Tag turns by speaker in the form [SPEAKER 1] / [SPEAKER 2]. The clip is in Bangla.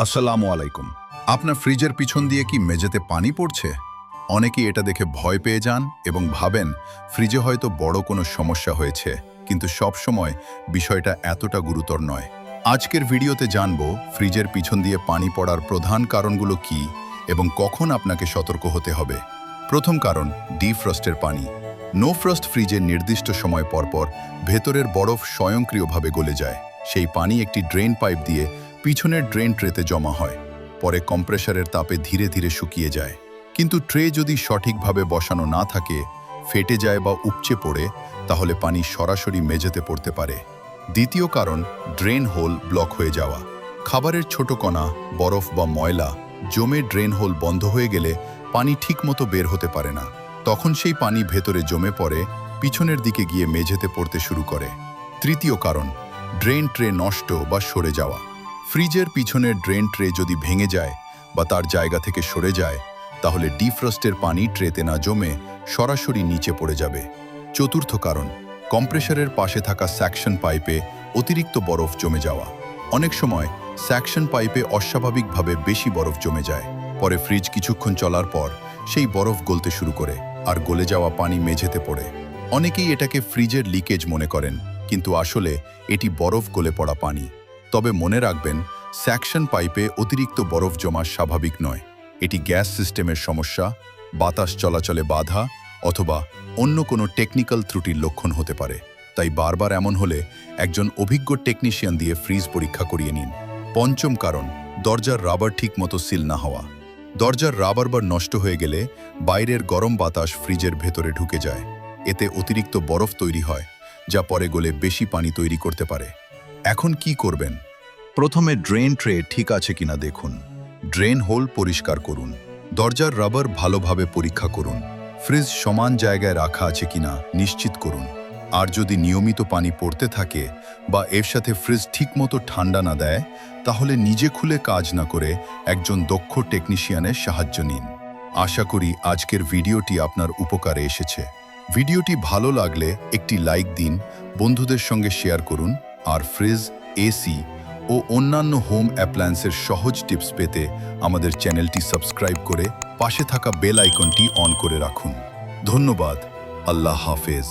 [SPEAKER 1] আসসালামু আলাইকুম। আপনার ফ্রিজের পিছন দিয়ে কি মেঝেতে পানি পড়ছে? অনেকেই এটা দেখে ভয় পেয়ে যান এবং ভাবেন ফ্রিজে হয়তো বড় কোনো সমস্যা হয়েছে, কিন্তু সব সময় বিষয়টা এতটা গুরুতর নয়। আজকের ভিডিওতে জানবো ফ্রিজের পিছন দিয়ে পানি পড়ার প্রধান কারণগুলো কি এবং কখন আপনাকে সতর্ক হতে হবে। প্রথম কারণ, ডিফ্রস্টের পানি। নো ফ্রস্ট ফ্রিজের নির্দিষ্ট সময় পরপর ভেতরের বরফ স্বয়ংক্রিয়ভাবে গলে যায়। সেই পানি একটি ড্রেন পাইপ দিয়ে পিছনের ড্রেন ট্রেতে জমা হয়, পরে কম্প্রেসারের তাপে ধীরে ধীরে শুকিয়ে যায়। কিন্তু ট্রে যদি সঠিকভাবে বসানো না থাকে, ফেটে যায় বা উপচে পড়ে, তাহলে পানি সরাসরি মেঝেতে পড়তে পারে। দ্বিতীয় কারণ, ড্রেন হোল ব্লক হয়ে যাওয়া। খাবারের ছোট কণা, বরফ বা ময়লা জমে ড্রেন হোল বন্ধ হয়ে গেলে পানি ঠিকমতো বের হতে পারে না। তখন সেই পানি ভেতরে জমে পড়ে, পিছনের দিকে গিয়ে মেঝেতে পড়তে শুরু করে। তৃতীয় কারণ, ড্রেন ট্রে নষ্ট বা সরে যাওয়া। ফ্রিজের পিছনের ড্রেন ট্রে যদি ভেঙে যায় বা তার জায়গা থেকে সরে যায়, তাহলে ডিফ্রস্টের পানি ট্রেতে না জমে সরাসরি নিচে পড়ে যাবে। চতুর্থ কারণ, কম্প্রেসারের পাশে থাকা সাকশন পাইপে অতিরিক্ত বরফ জমে যাওয়া। অনেক সময় সাকশন পাইপে অস্বাভাবিকভাবে বেশি বরফ জমে যায়। পরে ফ্রিজ কিছুক্ষণ চলার পর সেই বরফ গলতে শুরু করে, আর গলে যাওয়া পানি মেঝেতে পড়ে। অনেকেই এটাকে ফ্রিজের লিকেজ মনে করেন, কিন্তু আসলে এটি বরফ গলে পড়া পানি। তবে মনে রাখবেন, সাকশন পাইপে অতিরিক্ত বরফ জমা স্বাভাবিক নয়। এটি গ্যাস সিস্টেমের সমস্যা, বাতাস চলাচলে বাধা অথবা অন্য কোনো টেকনিক্যাল ত্রুটির লক্ষণ হতে পারে। তাই বারবার এমন হলে একজন অভিজ্ঞ টেকনিশিয়ান দিয়ে ফ্রিজ পরীক্ষা করিয়ে নিন। পঞ্চম কারণ, দরজার রাবার ঠিকমতো সিল না হওয়া। দরজার রাবার বার নষ্ট হয়ে গেলে বাইরের গরম বাতাস ফ্রিজের ভেতরে ঢুকে যায়। এতে অতিরিক্ত বরফ তৈরি হয়, যা পরে গলে বেশি পানি তৈরি করতে পারে। এখন কি করবেন? প্রথমে ড্রেন ট্রে ঠিক আছে কিনা দেখুন। ড্রেন হোল পরিষ্কার করুন। দরজার রাবার ভালোভাবে পরীক্ষা করুন। ফ্রিজ সমান জায়গায় রাখা আছে কিনা নিশ্চিত করুন। আর যদি নিয়মিত পানি পড়তে থাকে বা এর সাথে ফ্রিজ ঠিকমতো ঠান্ডা না দেয়, তাহলে নিজে খুলে কাজ না করে একজন দক্ষ টেকনিশিয়ানের সাহায্য নিন। আশা করি আজকের ভিডিওটি আপনার উপকারে এসেছে। ভিডিওটি ভালো লাগলে একটি লাইক দিন, বন্ধুদের সঙ্গে শেয়ার করুন, আর ফ্রিজ, এসি ও অন্যান্য হোম অ্যাপ্লায়েন্সের সহজ টিপস পেতে আমাদের চ্যানেলটি সাবস্ক্রাইব করে পাশে থাকা বেল আইকনটি অন করে রাখুন। ধন্যবাদ। আল্লাহ হাফেজ।